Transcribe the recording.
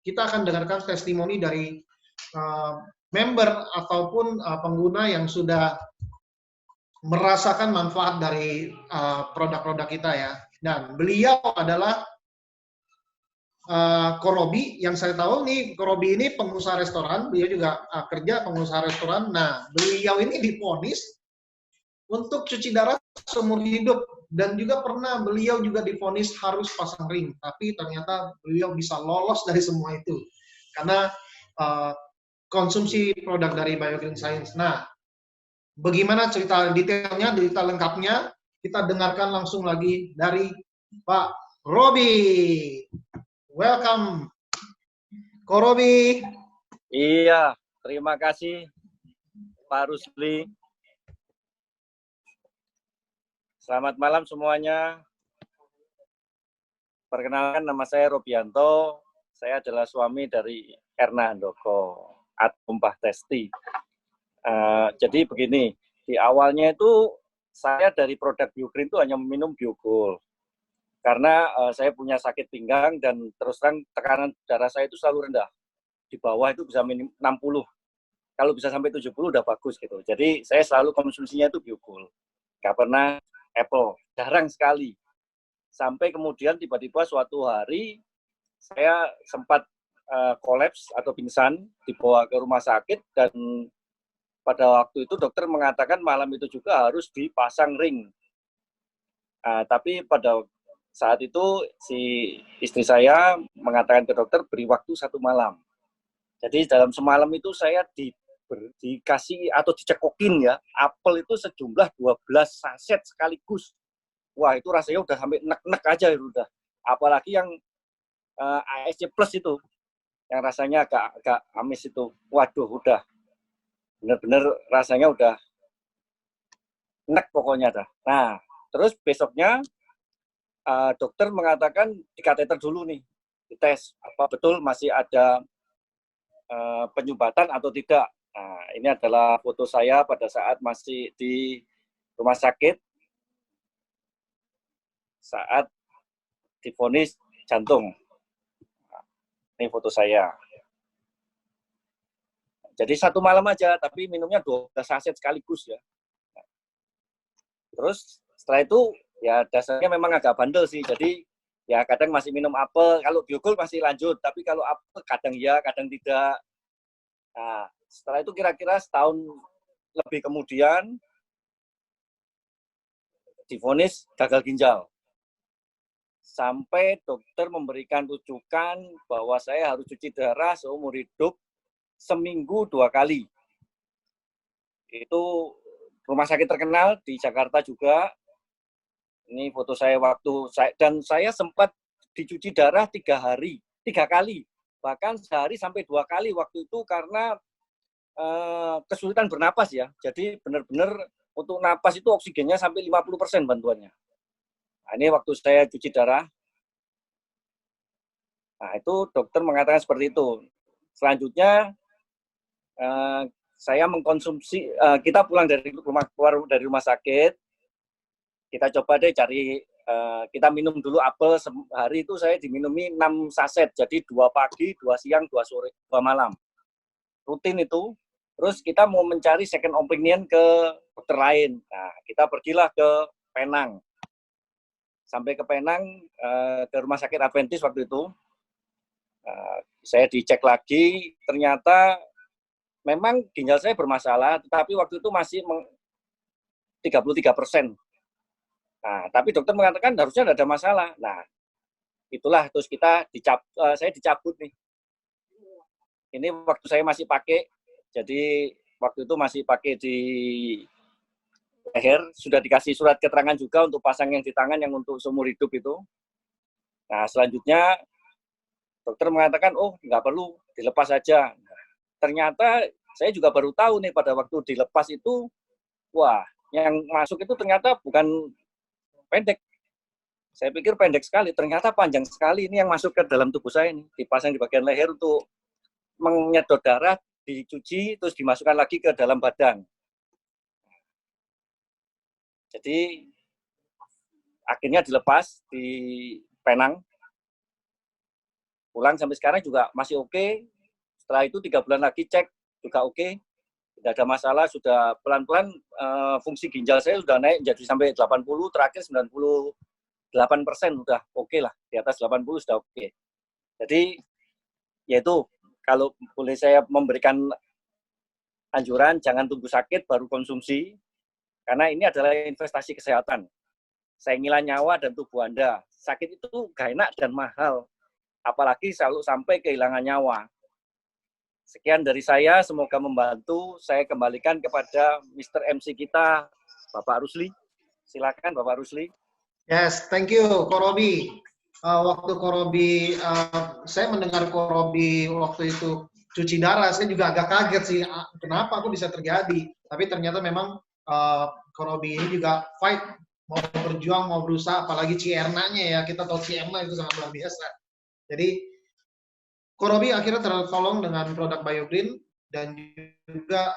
kita akan dengarkan testimoni dari member ataupun pengguna yang sudah merasakan manfaat dari produk-produk kita ya. Dan beliau adalah Korobi, yang saya tahu nih Korobi ini pengusaha restoran, beliau juga kerja pengusaha restoran. Nah, beliau ini divonis untuk cuci darah seumur hidup dan juga pernah beliau juga divonis harus pasang ring, tapi ternyata beliau bisa lolos dari semua itu karena konsumsi produk dari Biogreen Science. Nah, bagaimana cerita detailnya, cerita lengkapnya, kita dengarkan langsung lagi dari Pak Robi. Welcome, Ko Robi. Iya, terima kasih Pak Rusli. Selamat malam semuanya. Perkenalkan, nama saya Robianto. Saya adalah suami dari Erna Handoko, Tumpah Testi. Jadi begini, di awalnya itu saya dari produk Biogreen itu hanya meminum Biogol. Karena saya punya sakit pinggang dan terus terang tekanan darah saya itu selalu rendah. Di bawah itu bisa minim 60. Kalau bisa sampai 70 udah bagus gitu. Jadi saya selalu konsumsinya itu Biogol. Gak pernah Apple, jarang sekali. Sampai kemudian tiba-tiba suatu hari saya sempat kolaps atau pingsan, dibawa ke rumah sakit dan pada waktu itu dokter mengatakan malam itu juga harus dipasang ring. Tapi pada saat itu si istri saya mengatakan ke dokter beri waktu 1 malam. Jadi dalam semalam itu saya dikasih atau dicekokin ya, apel itu sejumlah 12 saset sekaligus. Wah, itu rasanya udah sampai nek-nek aja udah. Apalagi yang ASC Plus itu, yang rasanya agak amis itu. Waduh, udah bener-bener rasanya udah nek pokoknya dah. Nah, terus besoknya dokter mengatakan di kateter dulu nih, dites apa betul masih ada penyumbatan atau tidak. Nah, ini adalah foto saya pada saat masih di rumah sakit saat divonis jantung. Nah, ini foto saya. Jadi 1 malam aja, tapi minumnya 12 saset sekaligus ya. Terus setelah itu ya dasarnya memang agak bandel sih. Jadi ya kadang masih minum apel. Kalau Biogol masih lanjut, tapi kalau apel kadang ya, kadang tidak. Nah, setelah itu kira-kira setahun lebih kemudian divonis gagal ginjal. Sampai dokter memberikan rujukan bahwa saya harus cuci darah seumur hidup seminggu 2 kali. Itu rumah sakit terkenal di Jakarta juga. Ini foto saya waktu dan saya sempat dicuci darah 3 kali, bahkan sehari sampai 2 kali waktu itu karena kesulitan bernapas ya. Jadi benar-benar untuk napas itu oksigennya sampai 50% bantuannya. Nah, ini waktu saya cuci darah. Nah, itu dokter mengatakan seperti itu. Selanjutnya saya mengkonsumsi, kita pulang keluar dari rumah sakit, kita coba deh cari, kita minum dulu apel sehari itu saya diminumi 6 saset, jadi 2 pagi, 2 siang, 2 sore, 2 malam. Rutin itu. Terus kita mau mencari second opinion ke dokter lain. Nah, kita pergilah ke Penang. Sampai ke Penang, ke rumah sakit Adventist waktu itu. Saya dicek lagi, ternyata memang ginjal saya bermasalah, tetapi waktu itu masih 33%. Nah, tapi dokter mengatakan harusnya tidak ada masalah. Nah, itulah terus saya dicabut nih. Ini waktu saya masih pakai, jadi waktu itu masih pakai di leher, sudah dikasih surat keterangan juga untuk pasang yang di tangan yang untuk seumur hidup itu. Nah, selanjutnya dokter mengatakan, oh nggak perlu, dilepas saja. Nah, ternyata saya juga baru tahu nih pada waktu dilepas itu, wah, yang masuk itu ternyata bukan pendek. Saya pikir pendek sekali, ternyata panjang sekali ini yang masuk ke dalam tubuh saya ini. Dipasang di bagian leher untuk menyedot darah, dicuci, terus dimasukkan lagi ke dalam badan. Jadi akhirnya dilepas di Penang. pulang sampai sekarang juga masih oke. Setelah itu 3 bulan lagi cek juga oke. Tidak ada masalah, sudah pelan-pelan fungsi ginjal saya sudah naik jadi sampai 80, terakhir 98% sudah oke lah, di atas 80 sudah oke. Jadi yaitu kalau boleh saya memberikan anjuran, jangan tunggu sakit baru konsumsi, karena ini adalah investasi kesehatan. Sayangilah nyawa dan tubuh Anda. Sakit itu gak enak dan mahal, apalagi selalu sampai kehilangan nyawa. Sekian dari saya, semoga membantu. Saya kembalikan kepada Mr. MC kita, Bapak Rusli. Silakan Bapak Rusli. Yes, thank you, Ko Robi. Waktu Ko Robi, saya mendengar Ko Robi waktu itu cuci darah, saya juga agak kaget sih, kenapa aku bisa terjadi. Tapi ternyata memang Ko Robi ini juga fight, mau berjuang, mau berusaha, apalagi Cierna-nya ya, kita tahu Cierna itu sangat luar biasa. Jadi, Ko Robi akhirnya tertolong dengan produk BioGreen dan juga